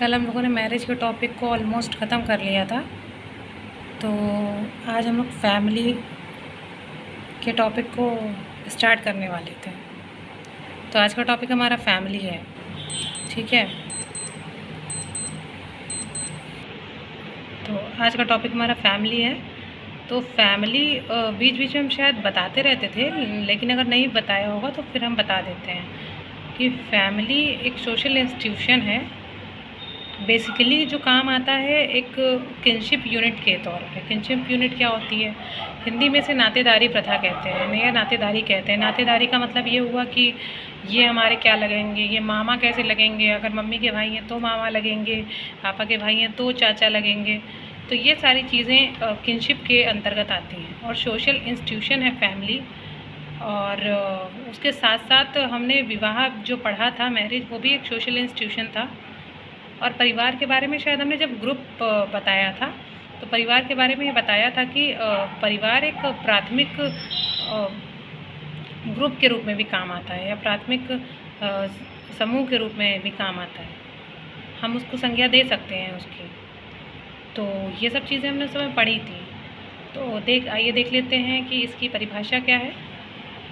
कल हम लोगों ने मैरिज के टॉपिक को ऑलमोस्ट ख़त्म कर लिया था। तो आज हम लोग फैमिली के टॉपिक को स्टार्ट करने वाले थे। तो आज का टॉपिक हमारा फैमिली है, ठीक है। तो आज का टॉपिक हमारा फैमिली है। तो फैमिली बीच बीच में हम शायद बताते रहते थे, लेकिन अगर नहीं बताया होगा तो फिर हम बता देते हैं कि फैमिली एक सोशल इंस्टीट्यूशन है। बेसिकली जो काम आता है एक किनशिप यूनिट के तौर पे। किनशिप यूनिट क्या होती है? हिंदी में से नातेदारी प्रथा कहते हैं या नातेदारी कहते हैं। नातेदारी का मतलब ये हुआ कि ये हमारे क्या लगेंगे, ये मामा कैसे लगेंगे, अगर मम्मी के भाई हैं तो मामा लगेंगे, पापा के भाई हैं तो चाचा लगेंगे। तो ये सारी चीज़ें किनशिप के अंतर्गत आती हैं और सोशल इंस्टीट्यूशन है फैमिली। और उसके साथ साथ हमने विवाह जो पढ़ा था, मैरिज, वो भी एक सोशल इंस्टीट्यूशन था। और परिवार के बारे में शायद हमने जब ग्रुप बताया था तो परिवार के बारे में ये बताया था कि परिवार एक प्राथमिक ग्रुप के रूप में भी काम आता है या प्राथमिक समूह के रूप में भी काम आता है। हम उसको संज्ञा दे सकते हैं उसकी। तो ये सब चीज़ें हमने उस समय पढ़ी थी। तो आइए देख लेते हैं कि इसकी परिभाषा क्या है।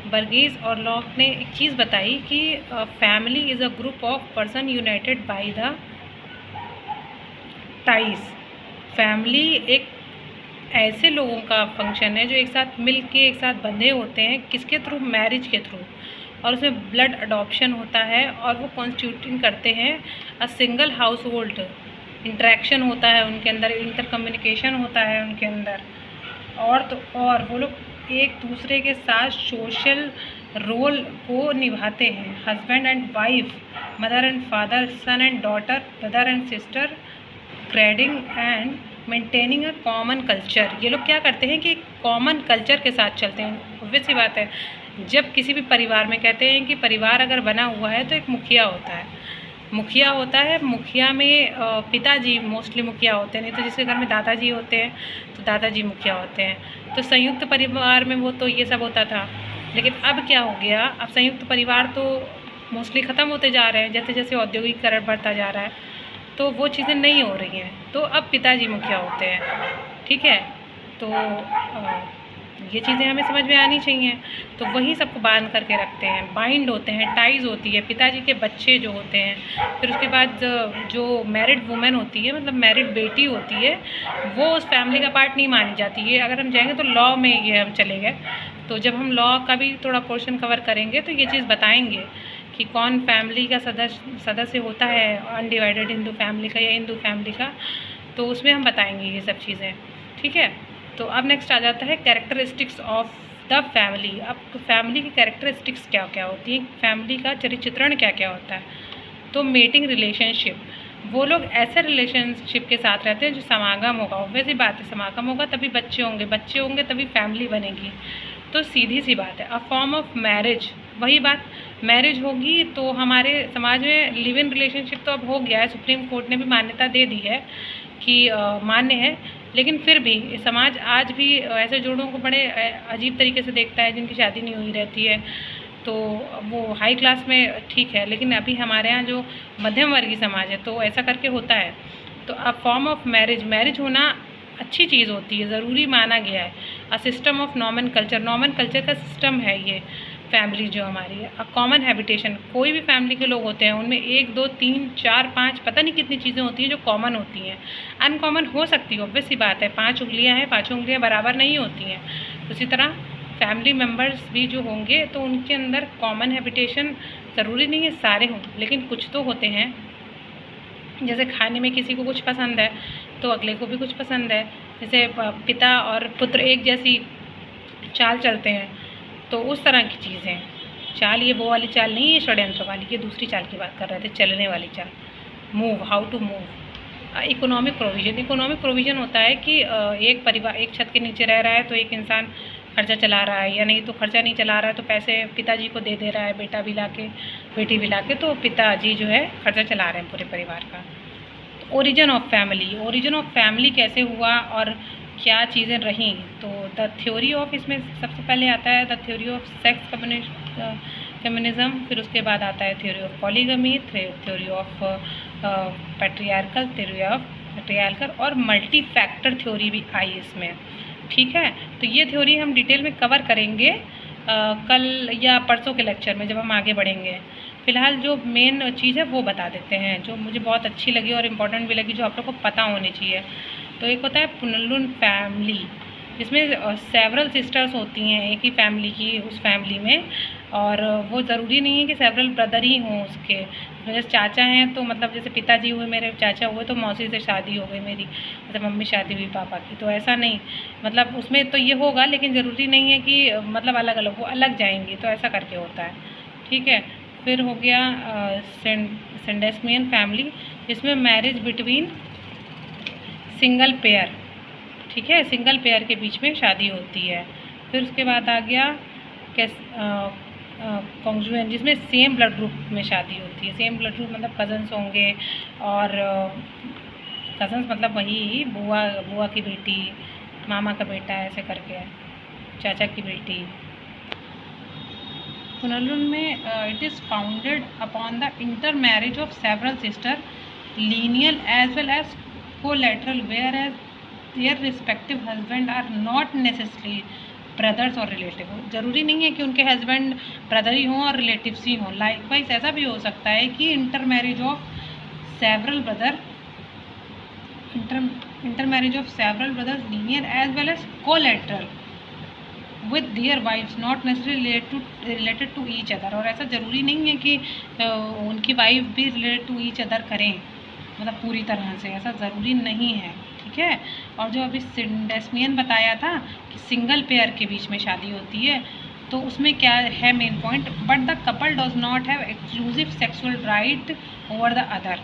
वर्गीज और लॉक ने एक चीज़ बताई कि family is a group of person United by the ties. Family एक ऐसे लोगों का फंक्शन है जो एक साथ मिल के एक साथ बंधे होते हैं। किसके थ्रू? मैरिज के थ्रू। और उसमें ब्लड अडॉप्शन होता है और वो कॉन्स्टिट्यूटिंग करते हैं a single house hold. Interaction होता है उनके अंदर, इंटर कम्युनिकेशन होता है उनके अंदर। और वो लोग एक दूसरे के साथ सोशल रोल को निभाते हैं। Husband and wife, mother and father, son and daughter, brother and sister, creating and maintaining a common culture. ये लोग क्या करते हैं कि कॉमन कल्चर के साथ चलते हैं। ऑब्वियस सी बात है, जब किसी भी परिवार में कहते हैं कि परिवार अगर बना हुआ है तो एक मुखिया होता है। मुखिया में पिताजी मोस्टली मुखिया होते हैं, नहीं तो जिसके घर में दादाजी होते हैं तो दादाजी मुखिया होते हैं। तो संयुक्त परिवार में वो तो ये सब होता था। लेकिन अब क्या हो गया, अब संयुक्त परिवार तो मोस्टली ख़त्म होते जा रहे हैं जैसे जैसे औद्योगिकीकरण बढ़ता जा रहा है। तो वो चीज़ें नहीं हो रही हैं, तो अब पिताजी मुखिया होते हैं, ठीक है। तो ये चीज़ें हमें समझ में आनी चाहिए। तो वही सबको बांध करके रखते हैं, बाइंड होते हैं, टाइज होती है। पिताजी के बच्चे जो होते हैं, फिर उसके बाद जो मैरिड वुमेन होती है, मतलब मैरिड बेटी होती है, वो उस फैमिली का पार्ट नहीं मानी जाती है। अगर हम जाएंगे तो लॉ में ये हम चले गए। तो जब हम लॉ का भी थोड़ा पोर्शन कवर करेंगे तो ये चीज़ बताएंगे कि कौन फैमिली का सदस्य होता है, अनडिवाइडेड हिंदू फैमिली का या हिंदू फैमिली का। तो उसमें हम बताएंगे ये सब चीज़ें, ठीक है। तो अब नेक्स्ट आ जाता है कैरेक्टरिस्टिक्स ऑफ द फैमिली। अब फैमिली की कैरेक्टरिस्टिक्स क्या क्या होती हैं, फैमिली का चरित्रण क्या क्या होता है। तो मेटिंग रिलेशनशिप, वो लोग ऐसे रिलेशनशिप के साथ रहते हैं जो समागम होगा। ऑब्वियसली बात है, समागम होगा तभी बच्चे होंगे तभी फैमिली बनेगी। तो सीधी सी बात है। अ फॉर्म ऑफ मैरिज, वही बात, मैरिज होगी तो हमारे समाज में लिव इन रिलेशनशिप तो अब हो गया है, सुप्रीम कोर्ट ने भी मान्यता दे दी है कि मान्य है। लेकिन फिर भी समाज आज भी ऐसे जोड़ों को बड़े अजीब तरीके से देखता है जिनकी शादी नहीं हुई रहती है। तो वो हाई क्लास में ठीक है, लेकिन अभी हमारे यहाँ जो मध्यम वर्गीय समाज है तो ऐसा करके होता है। तो अ फॉर्म ऑफ मैरिज होना अच्छी चीज़ होती है, ज़रूरी माना गया है। A system of Norman culture का सिस्टम है ये फैमिली जो हमारी है। अ कॉमन हैबिटेशन, कोई भी फैमिली के लोग होते हैं उनमें 1 2 3 4 5 पता नहीं कितनी चीज़ें होती हैं जो कॉमन होती हैं। अनकॉमन हो सकती है, ऑब्वियस सी बात है, 5 उंगलियां हैं, 5 उंगलियां बराबर नहीं होती हैं। उसी तरह फैमिली मेम्बर्स भी जो होंगे तो उनके अंदर कॉमन हैबिटेशन ज़रूरी नहीं है सारे हों, लेकिन कुछ तो होते हैं। जैसे खाने में किसी को कुछ पसंद है तो अगले को भी कुछ पसंद है। जैसे पिता और पुत्र एक जैसी चाल चलते हैं, तो उस तरह की चीज़ें। चाल ये वो वाली चाल नहीं है षड्यंत्र वाली, ये दूसरी चाल की बात कर रहे थे, चलने वाली चाल। Move, how to move. Economic provision होता है कि एक परिवार एक छत के नीचे रह रहा है तो एक इंसान खर्चा चला रहा है, या नहीं तो खर्चा नहीं चला रहा है तो पैसे पिताजी को दे रहा है, बेटा भी ला के बेटी भी ला के, तो पिताजी जो है खर्चा चला रहे हैं पूरे परिवार का। ओरिजिन ऑफ फैमिली कैसे हुआ और क्या चीज़ें रहीं। तो द थ्योरी ऑफ, इसमें सबसे पहले आता है the theory of sex feminism. फिर उसके बाद आता है theory of polygamy, theory of patriarchal और मल्टी फैक्टर थ्योरी भी आई इसमें। ठीक है, तो ये थ्योरी हम डिटेल में कवर करेंगे कल या परसों के लेक्चर में जब हम आगे बढ़ेंगे। फ़िलहाल जो मेन चीज़ है वो बता देते हैं जो मुझे बहुत अच्छी लगी और इम्पोर्टेंट भी लगी, जो आप लोग को पता होनी चाहिए। तो एक होता है पुनर्लून फैमिली, जिसमें सेवरल सिस्टर्स होती हैं एक ही फैमिली की, उस फैमिली में, और वो ज़रूरी नहीं है कि सेवरल ब्रदर ही हों उसके। जैसे चाचा हैं तो मतलब जैसे पिताजी हुए मेरे चाचा हुए तो मौसी से शादी हो गई मेरी, मतलब मम्मी शादी हुई पापा की, तो ऐसा नहीं, मतलब उसमें तो ये होगा लेकिन ज़रूरी नहीं है कि मतलब अलग अलग, वो अलग जाएंगी, तो ऐसा करके होता है। ठीक है, फिर हो गया सेंडेस्मियन फैमिली, जिसमें मैरिज बिटवीन सिंगल पेयर, ठीक है, सिंगल पेयर के बीच में शादी होती है। फिर उसके बाद आ गया कॉन्जुएंट, जिसमें सेम ब्लड ग्रुप में शादी होती है। सेम ब्लड ग्रुप मतलब कज़न्स होंगे, और कज़न्स मतलब वही बुआ की बेटी, मामा का बेटा, ऐसे करके चाचा की बेटी। पुनर्लून में it is founded upon the inter marriage of several sister, lineal as well as collateral, whereas their respective husband are not necessary brothers और रिलेटिव। ज़रूरी नहीं है कि उनके हस्बैंड ब्रदर ही हों और रिलेटिव्स ही हों। लाइकवाइज ऐसा भी हो सकता है कि inter marriage of several brothers linear as well as collateral with their wifes not necessary related to each other. और ऐसा ज़रूरी नहीं है कि उनकी वाइफ भी रिलेटेड टू ईच अदर करें, मतलब पूरी तरह से, ऐसा ज़रूरी नहीं है। ठीक है, और जो अभी सेंडेस्मियन बताया था कि सिंगल पेयर के बीच में शादी होती है, तो उसमें क्या है main point, but the couple does not have exclusive sexual right over the other.